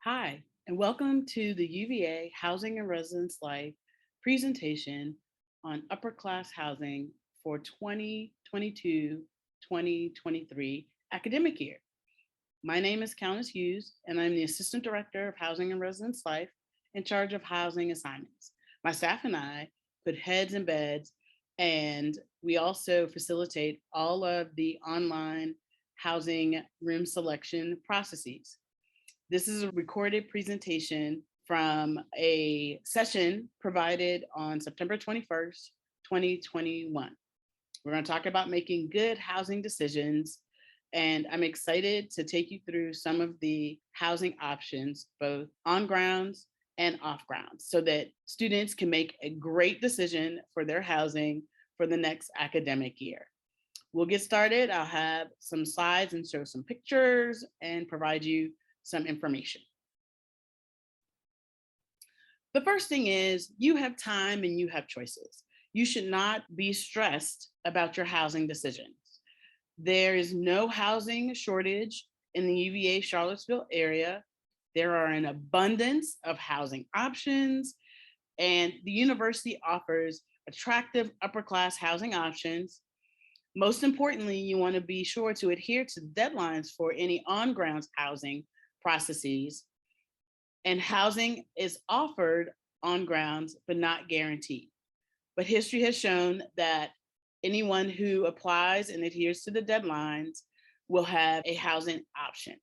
Hi, and welcome to the UVA Housing and Residence Life presentation on upper class housing for 2022-2023 academic year. My name is Countess Hughes, and I'm the Assistant Director of Housing and Residence Life in charge of housing assignments. My staff and I put heads in beds, and we also facilitate all of the online housing room selection processes. This is a recorded presentation from a session provided on September 21st, 2021. We're going to talk about making good housing decisions, and I'm excited to take you through some of the housing options, both on grounds and off grounds, so that students can make a great decision for their housing for the next academic year. We'll get started. I'll have some slides and show some pictures and provide you some information. The first thing is you have time and you have choices. You should not be stressed about your housing decisions. There is no housing shortage in the UVA Charlottesville area. There are an abundance of housing options, and the university offers attractive upper class housing options. Most importantly, you want to be sure to adhere to deadlines for any on grounds housing processes, and housing is offered on grounds but not guaranteed. But history has shown that anyone who applies and adheres to the deadlines will have a housing option.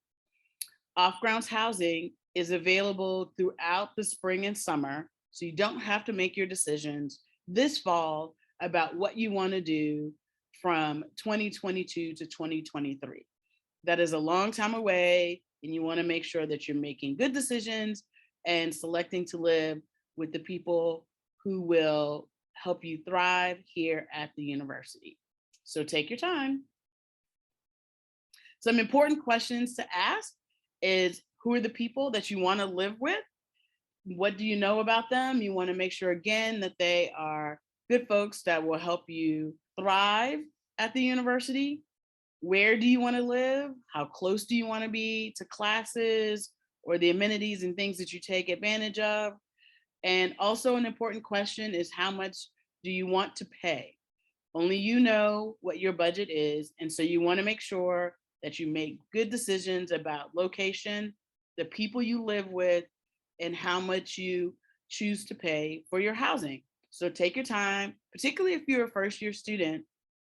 Off grounds housing is available throughout the spring and summer, so you don't have to make your decisions this fall about what you want to do from 2022 to 2023. That is a long time away, and you want to make sure that you're making good decisions and selecting to live with the people who will help you thrive here at the university. So take your time. Some important questions to ask is, who are the people that you want to live with? What do you know about them? You want to make sure, again, that they are good folks that will help you thrive at the university. Where do you want to live? How close do you want to be to classes or the amenities and things that you take advantage of? And also an important question is, how much do you want to pay? Only you know what your budget is. And so you want to make sure that you make good decisions about location, the people you live with, and how much you choose to pay for your housing. So take your time, particularly if you're a first year student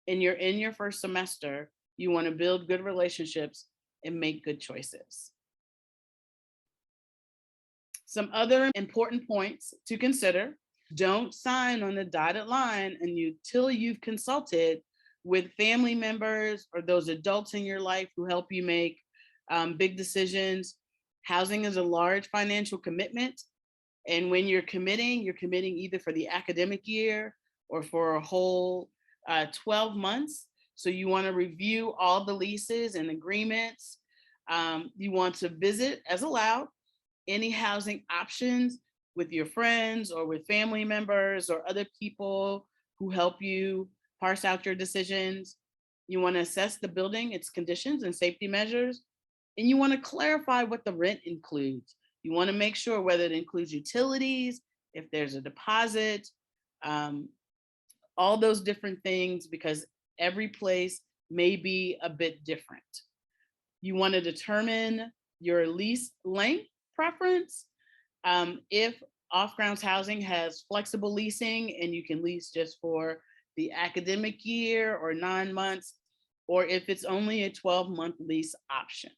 and you're in your first semester. You want to build good relationships and make good choices. Some other important points to consider: don't sign on the dotted line until you've consulted with family members or those adults in your life who help you make big decisions. Housing is a large financial commitment. And when you're committing either for the academic year or for a whole 12 months. So you want to review all the leases and agreements. You want to visit, as allowed, any housing options with your friends or with family members or other people who help you parse out your decisions. You want to assess the building, its conditions and safety measures. And you want to clarify what the rent includes. You want to make sure whether it includes utilities, if there's a deposit, all those different things, because every place may be a bit different. You want to determine your lease length preference. If off-grounds housing has flexible leasing and you can lease just for the academic year or 9 months, or if it's only a 12-month lease option.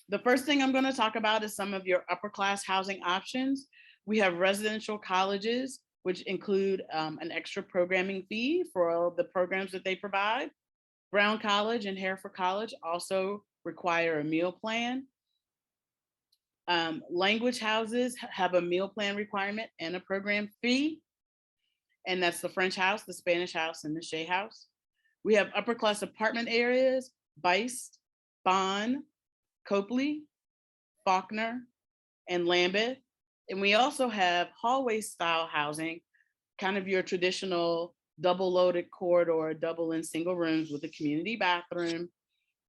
The first thing I'm going to talk about is some of your upper class housing options. We have residential colleges, which include an extra programming fee for all the programs that they provide. Brown College and Hereford College also require a meal plan. Language houses have a meal plan requirement and a program fee. And that's the French House, the Spanish House, and the Shea House. We have upper class apartment areas: Bice, Bond, Copeley, Faulkner, and Lambeth. And we also have hallway style housing, kind of your traditional double loaded corridor, double and single rooms with a community bathroom,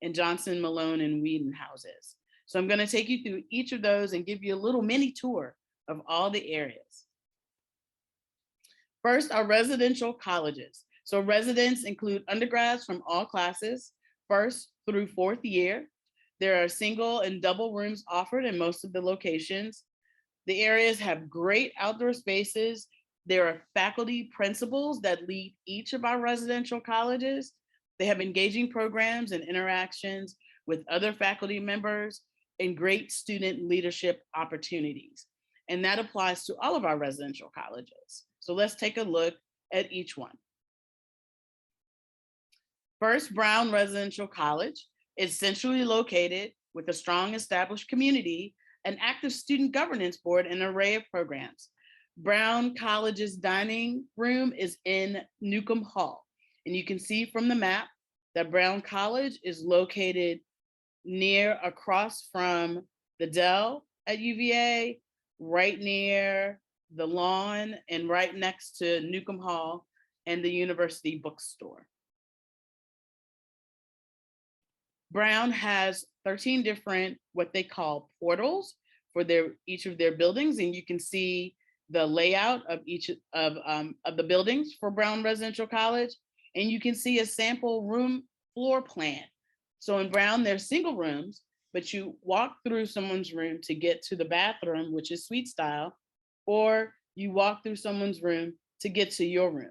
and Johnson, Malone, and Whedon houses. So I'm going to take you through each of those and give you a little mini tour of all the areas. First, our residential colleges. So residents include undergrads from all classes, first through fourth year. There are single and double rooms offered in most of the locations. The areas have great outdoor spaces. There are faculty principals that lead each of our residential colleges. They have engaging programs and interactions with other faculty members and great student leadership opportunities. And that applies to all of our residential colleges. So let's take a look at each one. First, Brown Residential College is centrally located with a strong established community, an active student governance board, and an array of programs. Brown College's dining room is in Newcomb Hall. And you can see from the map that Brown College is located across from the Dell at UVA, right near the lawn and right next to Newcomb Hall and the University Bookstore. Brown has 13 different, what they call portals for each of their buildings. And you can see the layout of each of the buildings for Brown Residential College. And you can see a sample room floor plan. So in Brown, there's single rooms, but you walk through someone's room to get to the bathroom, which is suite style, or you walk through someone's room to get to your room.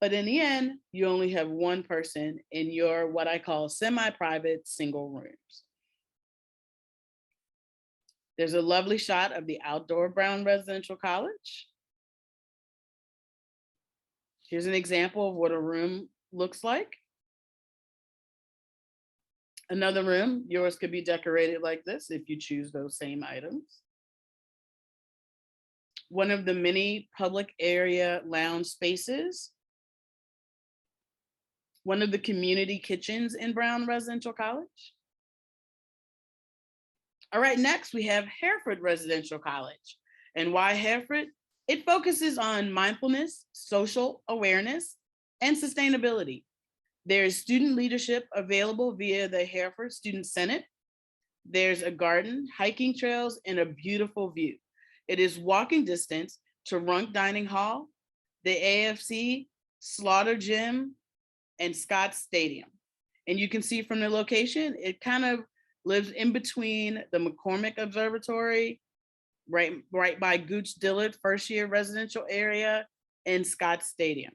But in the end, you only have one person in your what I call semi-private single rooms. There's a lovely shot of the outdoor Brown Residential College. Here's an example of what a room looks like. Another room, yours could be decorated like this if you choose those same items. One of the many public area lounge spaces. One of the community kitchens in Brown Residential College. All right, next we have Hereford Residential College. And why Hereford? It focuses on mindfulness, social awareness, and sustainability. There's student leadership available via the Hereford Student Senate. There's a garden, hiking trails, and a beautiful view. It is walking distance to Runk Dining Hall, the AFC, Slaughter Gym, and Scott Stadium. And you can see from the location, it kind of lives in between the McCormick Observatory, right by Gooch Dillard first year residential area, and Scott Stadium.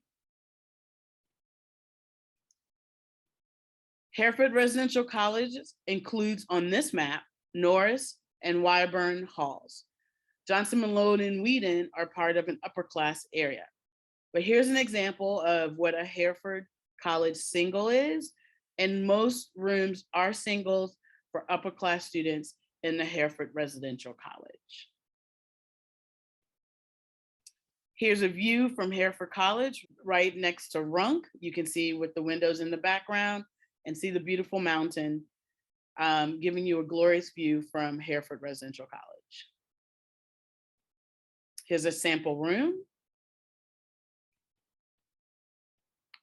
Hereford Residential College includes on this map, Norris and Wyburn Halls. Johnson, Malone, and Whedon are part of an Upperclass area. But here's an example of what a Hereford College single is, and most rooms are singles for Upperclass students in the Hereford Residential College. Here's a view from Hereford College right next to Runk. You can see with the windows in the background and see the beautiful mountain, giving you a glorious view from Hereford Residential College. Here's a sample room.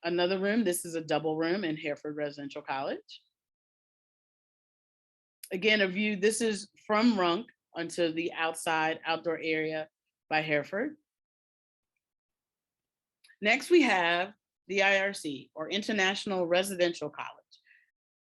Another room, this is a double room in Hereford Residential College. Again, a view, this is from Runk onto the outdoor area by Hereford. Next, we have the IRC, or International Residential College.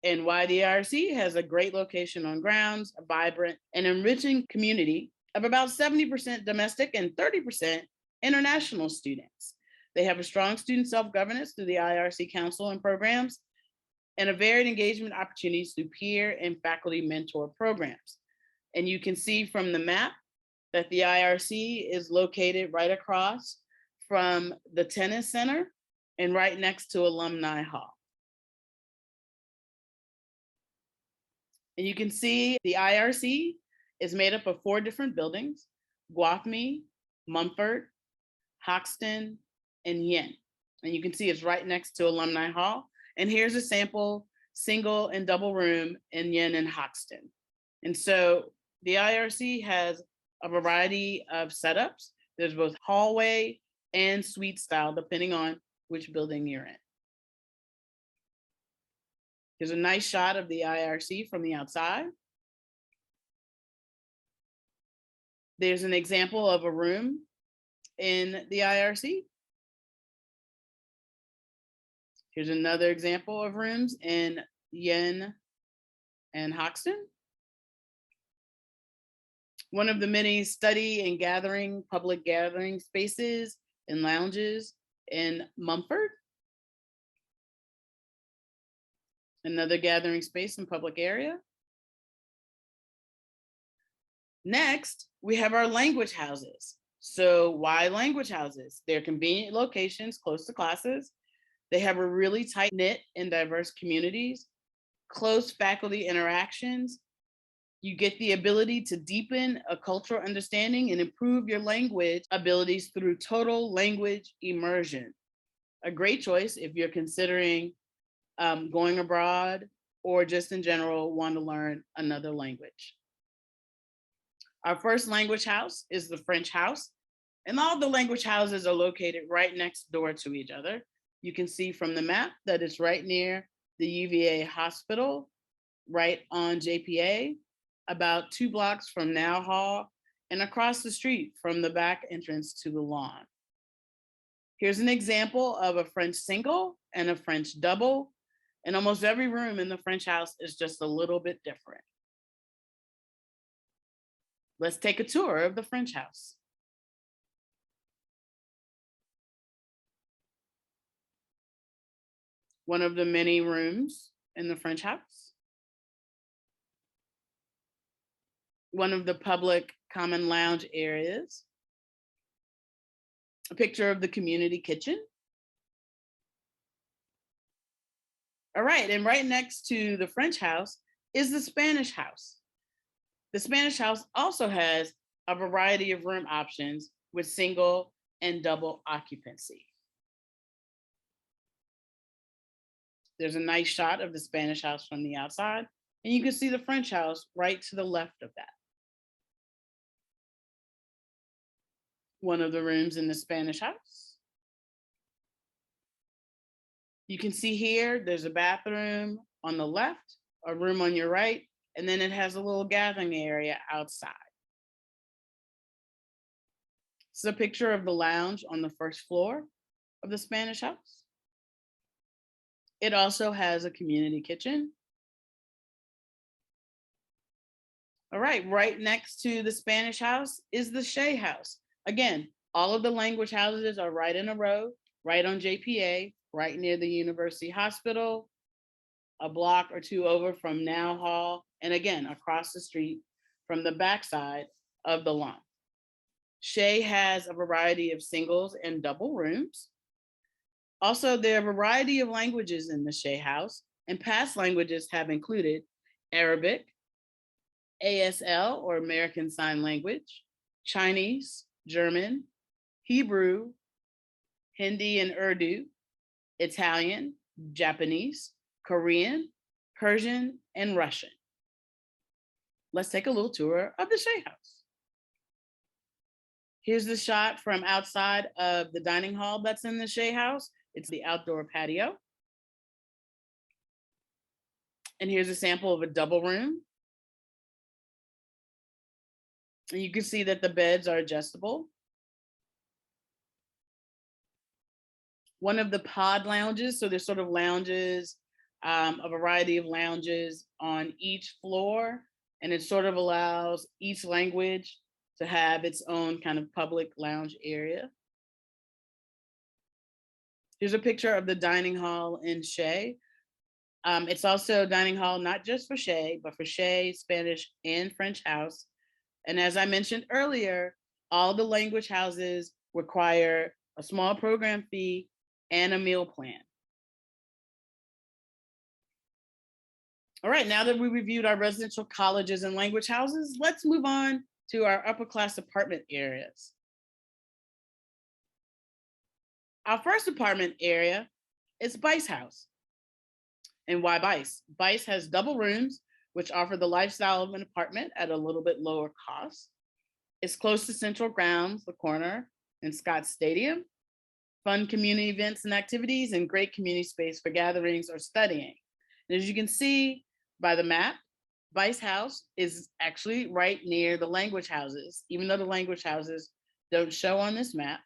And why the IRC has a great location on grounds, a vibrant and enriching community of about 70% domestic and 30% international students. They have a strong student self-governance through the IRC Council and programs, and a varied engagement opportunities through peer and faculty mentor programs. And you can see from the map that the IRC is located right across from the tennis center and right next to Alumni Hall. And you can see the IRC is made up of 4 different buildings: Gwathmey, Mumford, Hoxton, and Yen. And you can see it's right next to Alumni Hall. And here's a sample single and double room in Yen and Hoxton. And so the IRC has a variety of setups. There's both hallway and suite style, depending on which building you're in. Here's a nice shot of the IRC from the outside. There's an example of a room in the IRC. Here's another example of rooms in Yen and Hoxton. One of the many study and public gathering spaces and lounges in Mumford. Another gathering space and public area. Next, we have our language houses. So why language houses? They're convenient locations close to classes. They have a really tight knit and diverse communities, close faculty interactions. You get the ability to deepen a cultural understanding and improve your language abilities through total language immersion. A great choice if you're considering going abroad or just in general want to learn another language. Our first language house is the French house, and all the language houses are located right next door to each other. You can see from the map that it's right near the UVA hospital, right on JPA, about 2 blocks from Now Hall, and across the street from the back entrance to the lawn. Here's an example of a French single and a French double, and almost every room in the French house is just a little bit different. Let's take a tour of the French house. One of the many rooms in the French house. One of the public common lounge areas. A picture of the community kitchen. All right, and right next to the French house is the Spanish house. The Spanish house also has a variety of room options with single and double occupancy. There's a nice shot of the Spanish house from the outside, and you can see the French house right to the left of that. One of the rooms in the Spanish house. You can see here, there's a bathroom on the left, a room on your right, and then it has a little gathering area outside. This is a picture of the lounge on the first floor of the Spanish house. It also has a community kitchen. All right next to the Spanish house is the Shea house. Again, all of the language houses are right in a row, right on JPA, right near the University Hospital, a block or two over from Now Hall, and again, across the street from the backside of the lawn. Shea has a variety of singles and double rooms. Also, there are a variety of languages in the Shea house, and past languages have included Arabic, ASL or American Sign Language, Chinese, German, Hebrew, Hindi and Urdu, Italian, Japanese, Korean, Persian, and Russian. Let's take a little tour of the Shea house. Here's the shot from outside of the dining hall that's in the Shea house. It's the outdoor patio. And here's a sample of a double room. And you can see that the beds are adjustable. One of the pod lounges, so there's sort of lounges, a variety of lounges on each floor, and it sort of allows each language to have its own kind of public lounge area. Here's a picture of the dining hall in Shea. It's also a dining hall not just for Shea, but for Shea, Spanish, and French house. And as I mentioned earlier, all the language houses require a small program fee and a meal plan. All right, now that we reviewed our residential colleges and language houses, let's move on to our upper class apartment areas. Our first apartment area is Bice House. And why Bice? Bice has double rooms, which offer the lifestyle of an apartment at a little bit lower cost. It's close to Central Grounds, the corner, and Scott Stadium. Fun community events and activities, and great community space for gatherings or studying. And as you can see by the map, Bice House is actually right near the language houses, even though the language houses don't show on this map.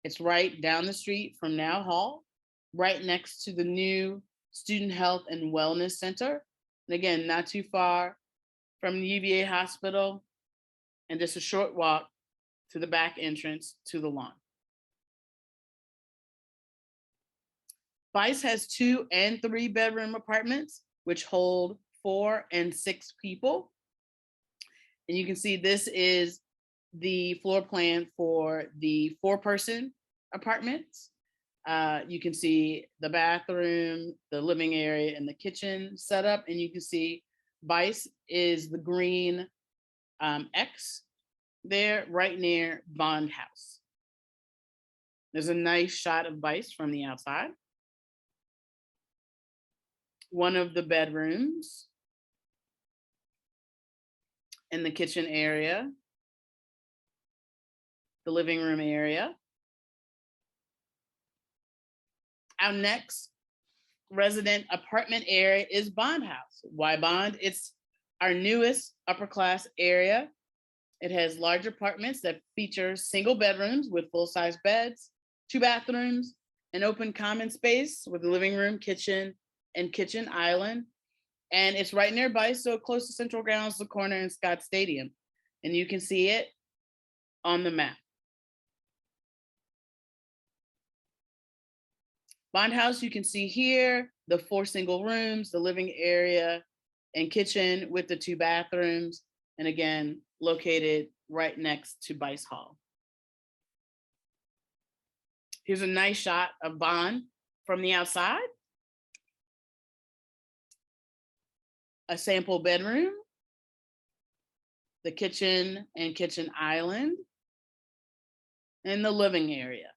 It's right down the street from Now Hall, right next to the new Student Health and Wellness Center. And again, not too far from the UVA hospital, and just a short walk to the back entrance to the lawn. Bice has 2 and 3 bedroom apartments, which hold 4 and 6 people. And you can see this is the floor plan for the 4-person apartments. You can see the bathroom, the living area, and the kitchen setup. And you can see Bice is the green X there, right near Bond House. There's a nice shot of Bice from the outside. One of the bedrooms in the kitchen area, the living room area. Our next resident apartment area is Bond House. Why Bond? It's our newest Upperclass area. It has large apartments that feature single bedrooms with full-size beds, 2 bathrooms, an open common space with a living room, kitchen, and kitchen island. And it's right nearby, so close to Central Grounds, the corner, and Scott Stadium. And you can see it on the map. Bond House, you can see here, the 4 single rooms, the living area and kitchen with the 2 bathrooms. And again, located right next to Bice Hall. Here's a nice shot of Bond from the outside. A sample bedroom, the kitchen and kitchen island, and the living area.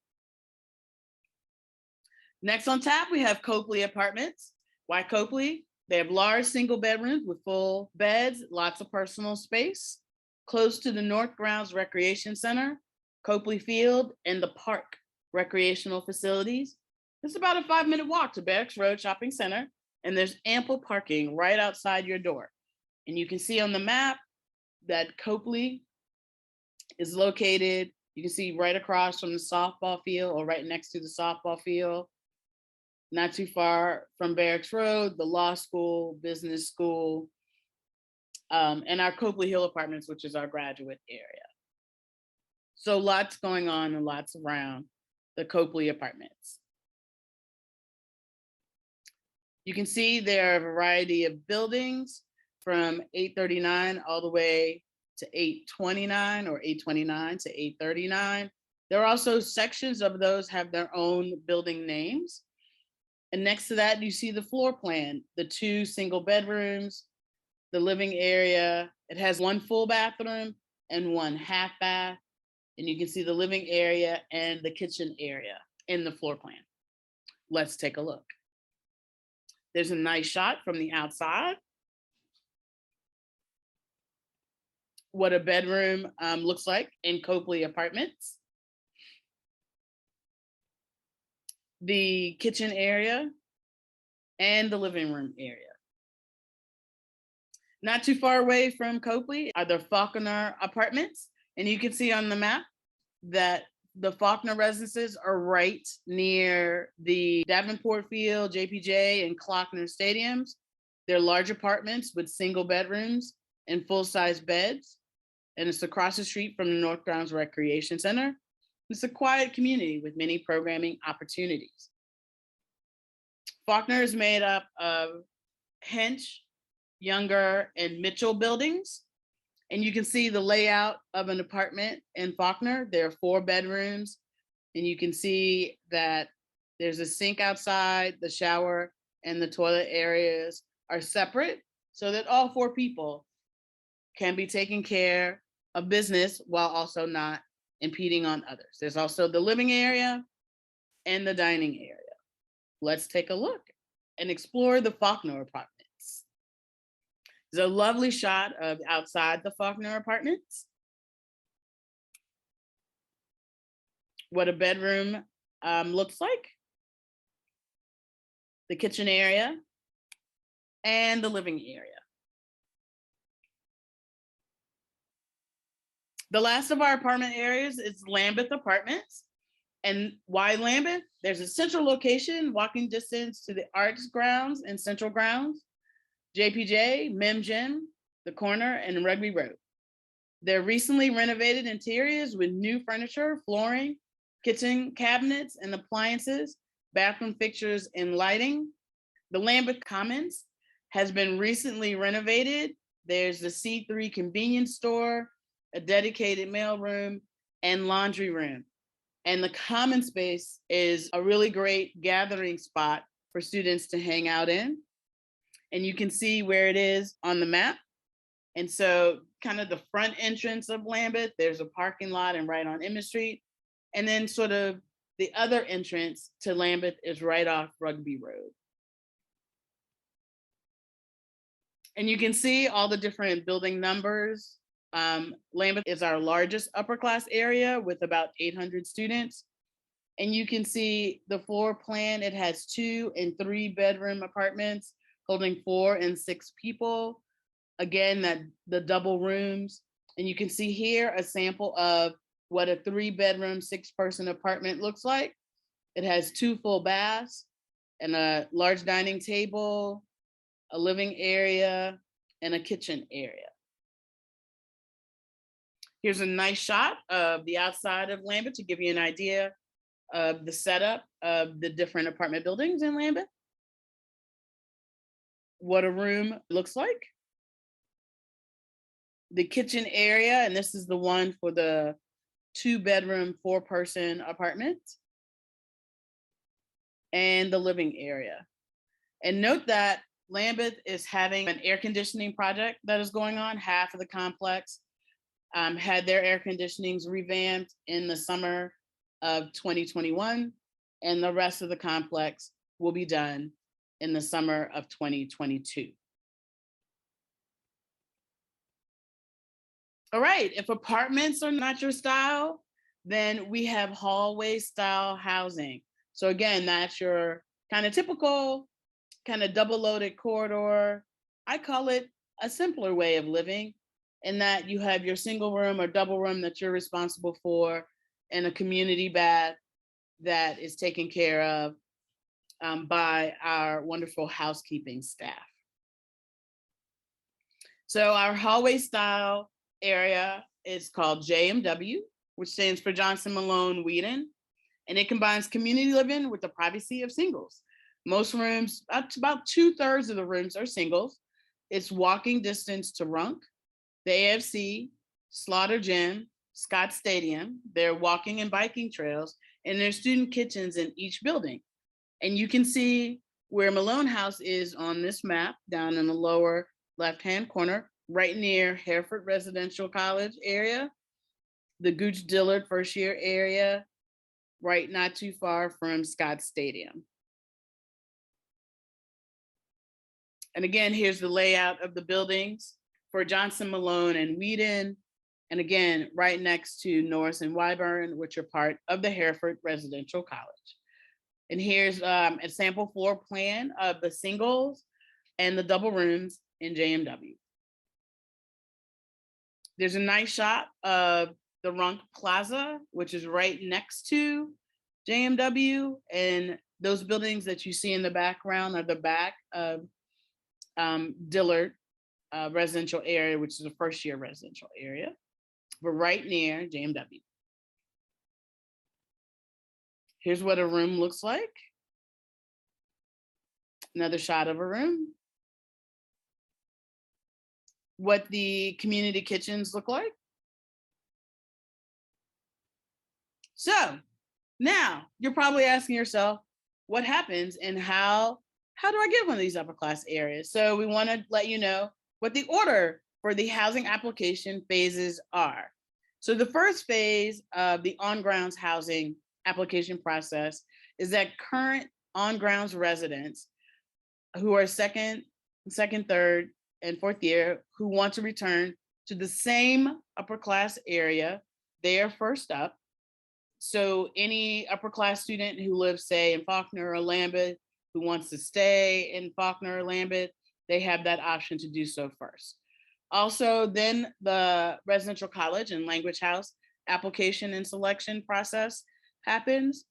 Next on tap, we have Copeley Apartments. Why Copeley? They have large single bedrooms with full beds, lots of personal space, close to the North Grounds Recreation Center, Copley Field, and the park recreational facilities. It's about a 5-minute walk to Barracks Road Shopping Center, and there's ample parking right outside your door. And you can see on the map that Copley is located, you can see right across from the softball field or right next to the softball field, not too far from Barracks Road, the law school, business school, and our Copley Hill Apartments, which is our graduate area. So lots going on and lots around the Copley Apartments. You can see there are a variety of buildings from 839 all the way to 829 or 829 to 839. There are also sections of those have their own building names. And next to that, you see the floor plan, the 2 single bedrooms, the living area. It has 1 full bathroom and 1 half bath. And you can see the living area and the kitchen area in the floor plan. Let's take a look. There's a nice shot from the outside. What a bedroom looks like in Copley Apartments. The kitchen area and the living room area. Not too far away from Copley are the Faulkner Apartments. And you can see on the map that the Faulkner residences are right near the Davenport Field, JPJ, and Klockner stadiums. They're large apartments with single bedrooms and full-size beds. And it's across the street from the North Grounds Recreation Center. It's a quiet community with many programming opportunities. Faulkner is made up of Hench, Younger, and Mitchell buildings. And you can see the layout of an apartment in Faulkner. There are 4 bedrooms. And you can see that there's a sink outside, the shower and the toilet areas are separate so that all 4 people can be taking care of business while also not impeding on others. There's also the living area and the dining area. Let's take a look and explore the Faulkner Apartments. There's a lovely shot of outside the Faulkner Apartments. What a bedroom looks like. The kitchen area and the living area. The last of our apartment areas is Lambeth Apartments. And why Lambeth? There's a central location, walking distance to the arts grounds and central grounds, JPJ, Mem Gym, the corner, and Rugby Road. They're recently renovated interiors with new furniture, flooring, kitchen cabinets and appliances, bathroom fixtures and lighting. The Lambeth Commons has been recently renovated. There's the C3 convenience store, a dedicated mailroom, and laundry room. And the common space is a really great gathering spot for students to hang out in. And you can see where it is on the map. And so kind of the front entrance of Lambeth, there's a parking lot and right on Emmett Street. And then sort of the other entrance to Lambeth is right off Rugby Road. And you can see all the different building numbers. Lambeth is our largest upper class area with about 800 students. And you can see the floor plan. It has 2 and 3 bedroom apartments holding 4 and 6 people. Again, that the double rooms. And you can see here a sample of what a 3 bedroom, 6 person apartment looks like. It has 2 full baths and a large dining table, a living area, and a kitchen area. Here's a nice shot of the outside of Lambeth to give you an idea of the setup of the different apartment buildings in Lambeth. What a room looks like. The kitchen area, and this is the one for the 2 bedroom, 4 person apartment. And the living area. And note that Lambeth is having an air conditioning project that is going on. Half of the complex had their air conditionings revamped in the summer of 2021, and the rest of the complex will be done in the summer of 2022. All right, if apartments are not your style, then we have hallway style housing. So again, that's your kind of typical, kind of double loaded corridor. I call it a simpler way of living, in that you have your single room or double room that you're responsible for, and a community bath that is taken care of by our wonderful housekeeping staff. So our hallway style area is called JMW, which stands for Johnson Malone Whedon, and it combines community living with the privacy of singles. Most rooms, about 2/3 of the rooms are singles. It's walking distance to Runk, the AFC, Slaughter Gym, Scott Stadium. There are walking and biking trails, and there's student kitchens in each building. And you can see where Malone House is on this map down in the lower left-hand corner, right near Hereford Residential College area, the Gooch Dillard first year area, right not too far from Scott Stadium. And again, here's the layout of the buildings for Johnson, Malone, and Whedon. And again, right next to Norris and Wyburn, which are part of the Hereford Residential College. And here's a sample floor plan of the singles and the double rooms in JMW. There's a nice shot of the Runk Plaza, which is right next to JMW. And those buildings that you see in the background are the back of Dillard residential area, which is a first year residential area. We're right near JMW. Here's what a room looks like. Another shot of a room. What the community kitchens look like. So now you're probably asking yourself, what happens and how do I get one of these upper class areas? So we want to let you know what the order for the housing application phases are. So the first phase of the on-grounds housing application process is that current on-grounds residents who are second, third, and fourth year who want to return to the same upper class area, they are first up. So any upper class student who lives, say, in Faulkner or Lambeth, who wants to stay in Faulkner or Lambeth, they have that option to do so first. Also, then the residential college and language house application and selection process happens.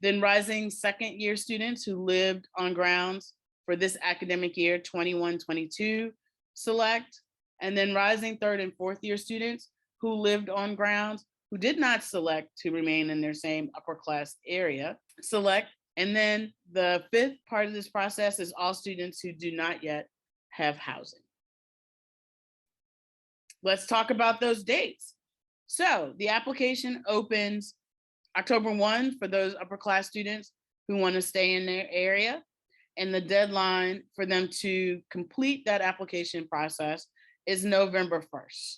Then rising second year students who lived on grounds for this academic year, 21-22, select. And then rising third and fourth year students who lived on grounds who did not select to remain in their same upper class area, select. And then the fifth part of this process is all students who do not yet have housing. Let's talk about those dates. So the application opens October 1 for those upper class students who want to stay in their area. And the deadline for them to complete that application process is November 1st.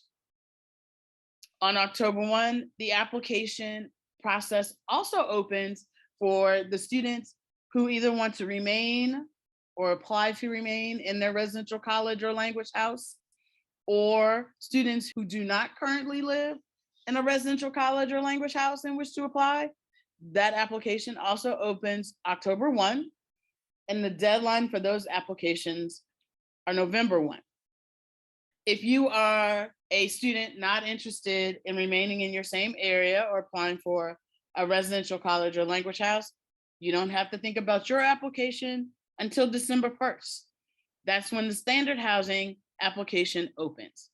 On October 1, the application process also opens for the students who either want to remain or apply to remain in their residential college or language house, or students who do not currently live in a residential college or language house in which to apply. That application also opens October 1, and the deadline for those applications are November 1. If you are a student not interested in remaining in your same area or applying for a residential college or language house, you don't have to think about your application until December 1st. That's when the standard housing application opens.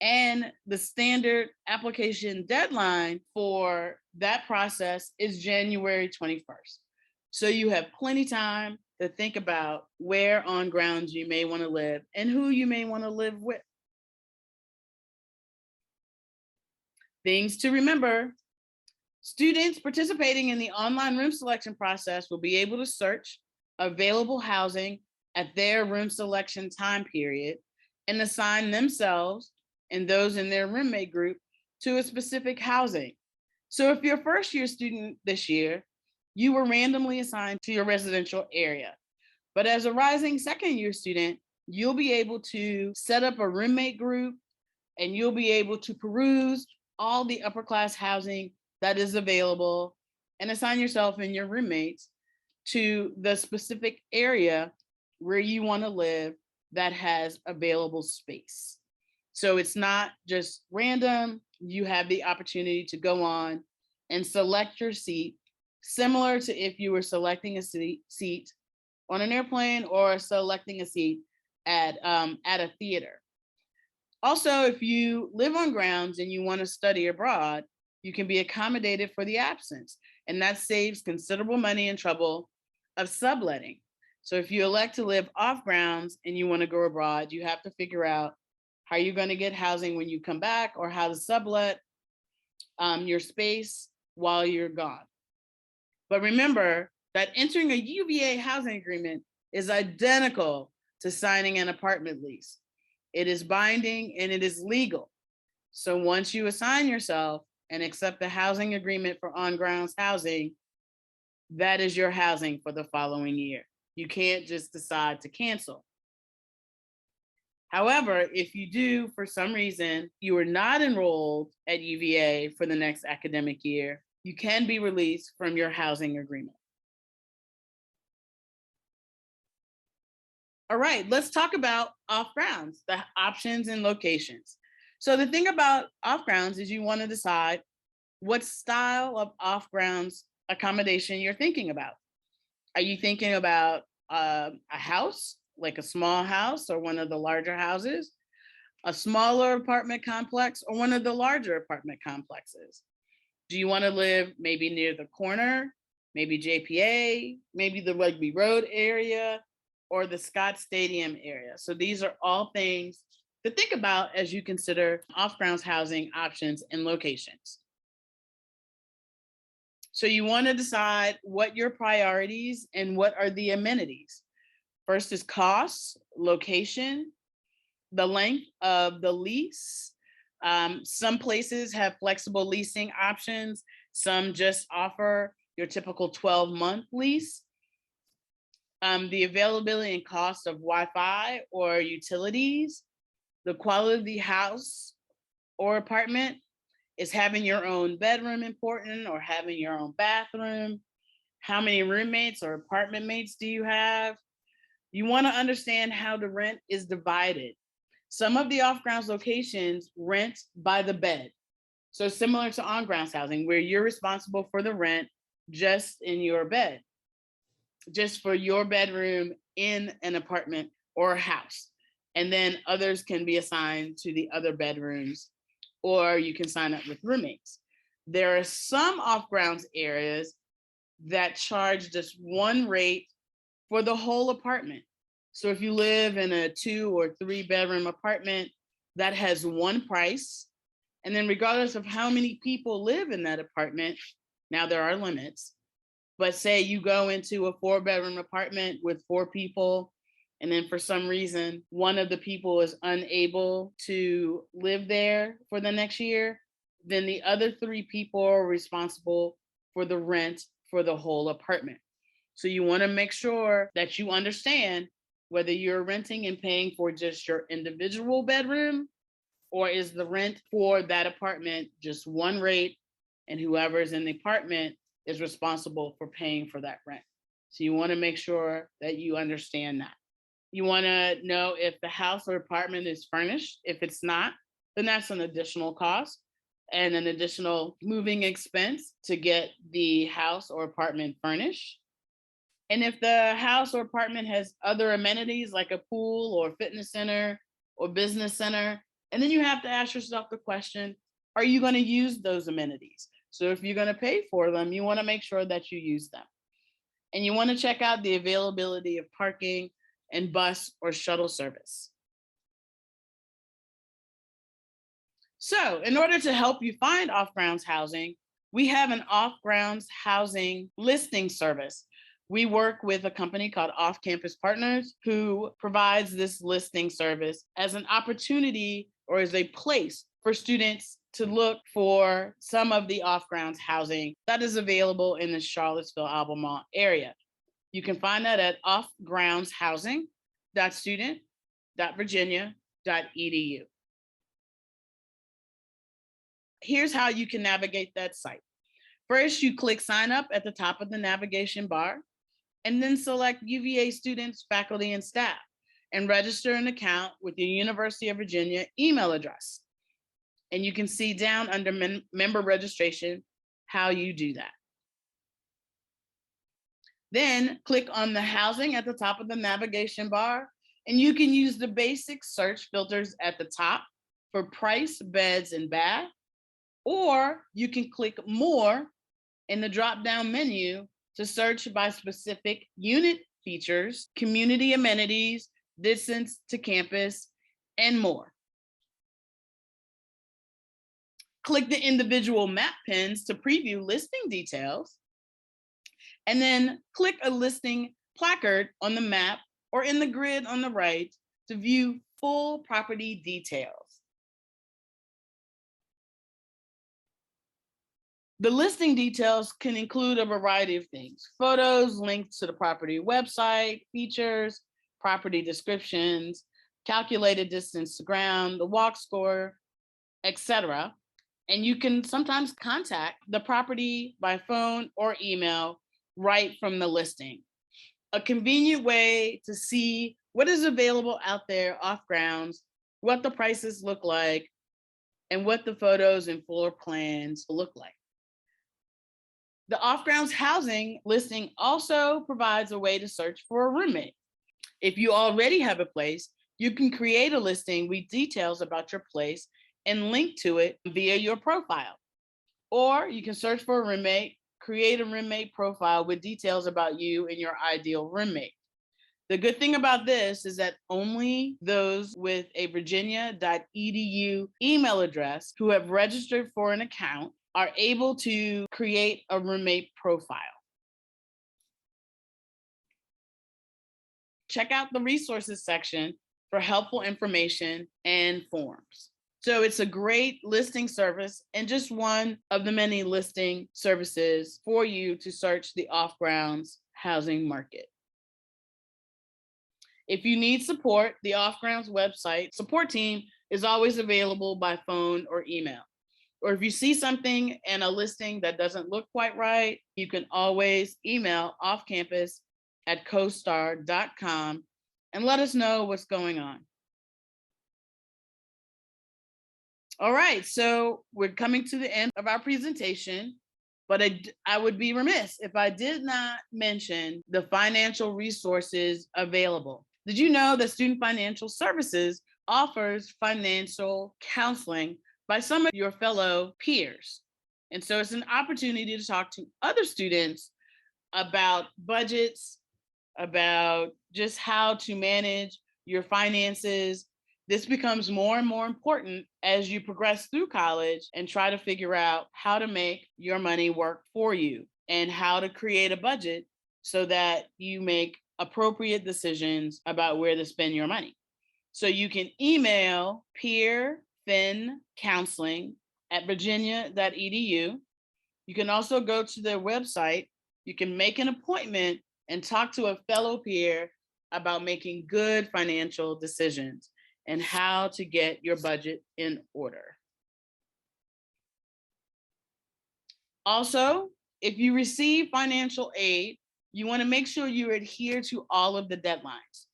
And the standard application deadline for that process is January 21st. So you have plenty time to think about where on grounds you may want to live and who you may want to live with. Things to remember: students participating in the online room selection process will be able to search available housing at their room selection time period and assign themselves and those in their roommate group to a specific housing. So if you're a first year student this year, you were randomly assigned to your residential area. But as a rising second year student, you'll be able to set up a roommate group and you'll be able to peruse all the upper class housing that is available and assign yourself and your roommates to the specific area where you want to live that has available space. So it's not just random. You have the opportunity to go on and select your seat, similar to if you were selecting a seat on an airplane or selecting a seat at a theater. Also, if you live on grounds and you want to study abroad, you can be accommodated for the absence, and that saves considerable money and trouble of subletting. So if you elect to live off grounds and you want to go abroad, you have to figure out how you're going to get housing when you come back or how to sublet your space while you're gone. But remember that entering a UVA housing agreement is identical to signing an apartment lease. It is binding and it is legal. So once you assign yourself and accept the housing agreement for on-grounds housing, that is your housing for the following year. You can't just decide to cancel. However, if you do, for some reason, you are not enrolled at UVA for the next academic year, you can be released from your housing agreement. All right, let's talk about off-grounds, the options and locations. So the thing about off-grounds is you want to decide what style of off-grounds accommodation you're thinking about. Are you thinking about a house, like a small house or one of the larger houses, a smaller apartment complex or one of the larger apartment complexes? Do you want to live maybe near the corner, maybe JPA, maybe the Rugby Road area, or the Scott Stadium area? So these are all things to think about as you consider off-grounds housing options and locations. So you want to decide what your priorities and what are the amenities. First is costs, location, the length of the lease. Some places have flexible leasing options. Some just offer your typical 12-month lease. The availability and cost of Wi-Fi or utilities, the quality of the house or apartment. Is having your own bedroom important or having your own bathroom? How many roommates or apartment mates do you have? You want to understand how the rent is divided. Some of the off-grounds locations rent by the bed. So similar to on-grounds housing, where you're responsible for the rent just in your bed, just for your bedroom in an apartment or a house. And then others can be assigned to the other bedrooms, or you can sign up with roommates. There are some off-grounds areas that charge just one rate for the whole apartment. So if you live in a 2 or 3 bedroom apartment, that has one price. And then regardless of how many people live in that apartment, now there are limits, but say you go into a 4 bedroom apartment with 4 people, and then for some reason, one of the people is unable to live there for the next year, then the other 3 people are responsible for the rent for the whole apartment. So you want to make sure that you understand whether you're renting and paying for just your individual bedroom, or is the rent for that apartment just one rate, and whoever's in the apartment is responsible for paying for that rent. So you want to make sure that you understand that. You want to know if the house or apartment is furnished. If it's not, then that's an additional cost and an additional moving expense to get the house or apartment furnished. And if the house or apartment has other amenities like a pool or fitness center or business center, and then you have to ask yourself the question, are you going to use those amenities? So if you're going to pay for them, you want to make sure that you use them. And you want to check out the availability of parking and bus or shuttle service. So in order to help you find off-grounds housing, we have an off-grounds housing listing service. We work with a company called Off Campus Partners, who provides this listing service as an opportunity or as a place for students to look for some of the off-grounds housing that is available in the Charlottesville-Albemarle area. You can find that at offgroundshousing.student.virginia.edu. Here's how you can navigate that site. First, you click sign up at the top of the navigation bar, and then select UVA students, faculty, and staff, and register an account with your University of Virginia email address. And you can see down under member registration how you do that. Then click on the housing at the top of the navigation bar, and you can use the basic search filters at the top for price, beds, and bath, or you can click more in the drop-down menu to search by specific unit features, community amenities, distance to campus, and more. Click the individual map pins to preview listing details, and then click a listing placard on the map or in the grid on the right to view full property details. The listing details can include a variety of things: photos, links to the property website, features, property descriptions, calculated distance to ground, the walk score, etc. And you can sometimes contact the property by phone or email right from the listing. A convenient way to see what is available out there off grounds, what the prices look like, and what the photos and floor plans look like. The off-grounds housing listing also provides a way to search for a roommate. If you already have a place, you can create a listing with details about your place and link to it via your profile. Or you can search for a roommate, create a roommate profile with details about you and your ideal roommate. The good thing about this is that only those with a virginia.edu email address who have registered for an account are able to create a roommate profile. Check out the resources section for helpful information and forms. So it's a great listing service and just one of the many listing services for you to search the off-grounds housing market. If you need support, the off-grounds website support team is always available by phone or email. Or if you see something in a listing that doesn't look quite right, you can always email offcampus@costar.com and let us know what's going on. All right, so we're coming to the end of our presentation, but I would be remiss if I did not mention the financial resources available. Did you know that Student Financial Services offers financial counseling by some of your fellow peers? And so it's an opportunity to talk to other students about budgets, about just how to manage your finances. This becomes more and more important as you progress through college and try to figure out how to make your money work for you and how to create a budget so that you make appropriate decisions about where to spend your money. So you can email peerfincounseling@virginia.edu. You can also go to their website. You can make an appointment and talk to a fellow peer about making good financial decisions and how to get your budget in order. Also, if you receive financial aid, you want to make sure you adhere to all of the deadlines.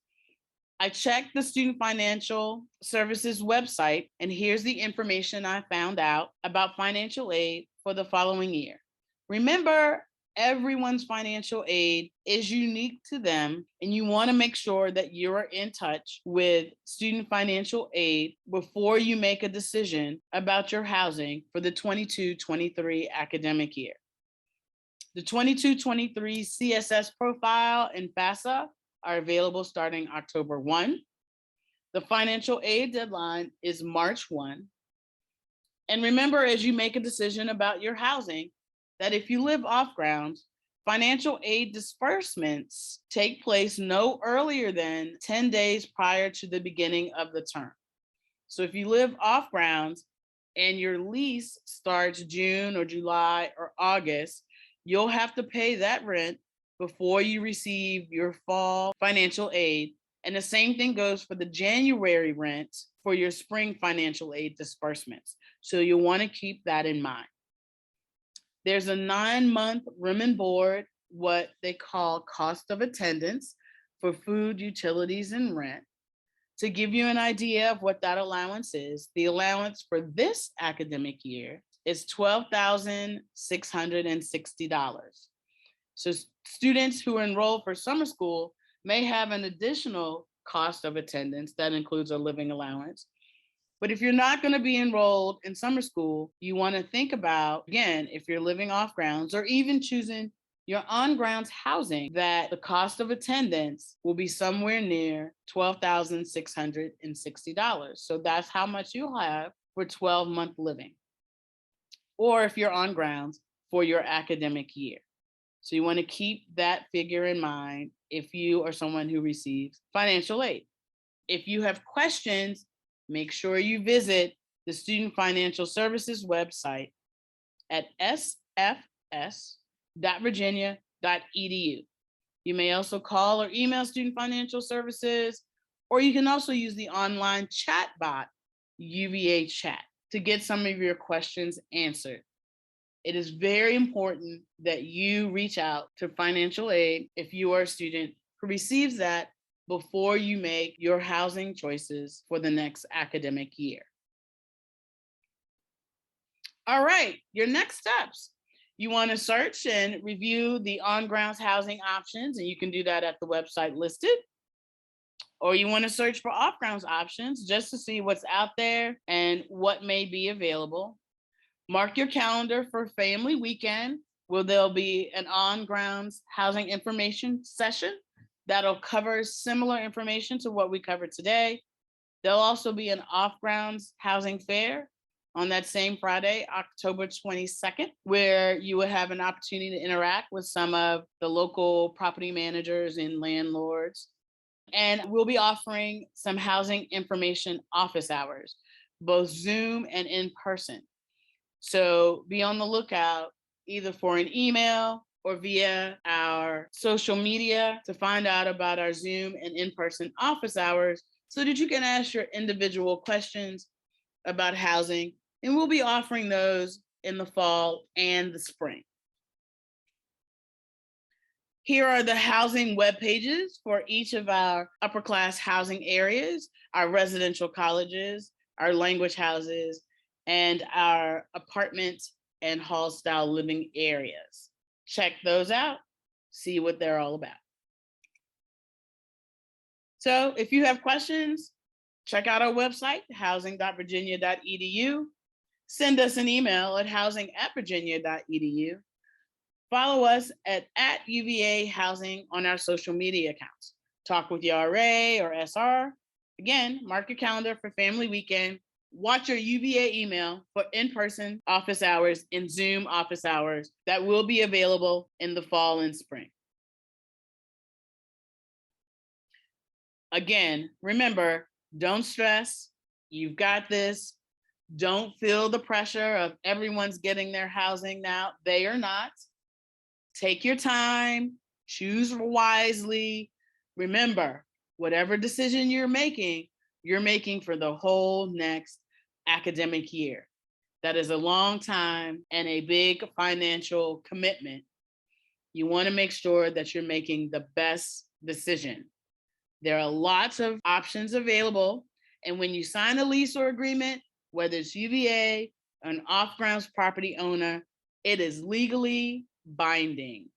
I checked the Student Financial Services website, and here's the information I found out about financial aid for the following year. Remember, everyone's financial aid is unique to them, and you want to make sure that you are in touch with student financial aid before you make a decision about your housing for the 22-23 academic year. The 22-23 CSS profile and FAFSA are available starting October 1. The financial aid deadline is March 1. And remember, as you make a decision about your housing, that if you live off grounds, financial aid disbursements take place no earlier than 10 days prior to the beginning of the term. So if you live off grounds and your lease starts June or July or August, you'll have to pay that rent before you receive your fall financial aid. And the same thing goes for the January rent for your spring financial aid disbursements. So you'll want to keep that in mind. There's a 9-month room and board, what they call cost of attendance for food, utilities, and rent. To give you an idea of what that allowance is, the allowance for this academic year is $12,660. So students who are enrolled for summer school may have an additional cost of attendance that includes a living allowance. But if you're not going to be enrolled in summer school, you want to think about, again, if you're living off grounds or even choosing your on grounds housing, that the cost of attendance will be somewhere near $12,660. So that's how much you'll have for 12-month living. Or if you're on grounds for your academic year. So you want to keep that figure in mind if you are someone who receives financial aid. If you have questions, make sure you visit the Student Financial Services website at sfs.virginia.edu. You may also call or email Student Financial Services, or you can also use the online chat bot, UVA Chat, to get some of your questions answered. It is very important that you reach out to financial aid if you are a student who receives that before you make your housing choices for the next academic year. All right, your next steps. You want to search and review the on-grounds housing options, and you can do that at the website listed. Or you want to search for off-grounds options just to see what's out there and what may be available. Mark your calendar for family weekend, where there'll be an on-grounds housing information session that'll cover similar information to what we covered today. There'll also be an off-grounds housing fair on that same Friday, October 22nd, where you will have an opportunity to interact with some of the local property managers and landlords. And we'll be offering some housing information office hours, both Zoom and in person. So be on the lookout either for an email or via our social media to find out about our Zoom and in-person office hours so that you can ask your individual questions about housing. And we'll be offering those in the fall and the spring. Here are the housing web pages for each of our upper-class housing areas, our residential colleges, our language houses, and our apartment and hall style living areas. Check those out, see what they're all about. So if you have questions, check out our website, housing.virginia.edu. Send us an email at housing@virginia.edu. Follow us at UVA Housing on our social media accounts. Talk with your RA or SR. Again, mark your calendar for family weekend. Watch your UVA email for in-person office hours and Zoom office hours that will be available in the fall and spring. Again, remember, don't stress. You've got this. Don't feel the pressure of everyone's getting their housing now. They are not. Take your time, choose wisely. Remember, whatever decision you're making for the whole next academic year. That is a long time and a big financial commitment. You want to make sure that you're making the best decision. There are lots of options available. And when you sign a lease or agreement, whether it's UVA, an off-grounds property owner, it is legally binding.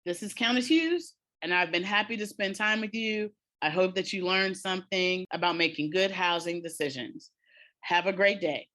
This is Countess Hughes, and I've been happy to spend time with you. I hope that you learned something about making good housing decisions. Have a great day.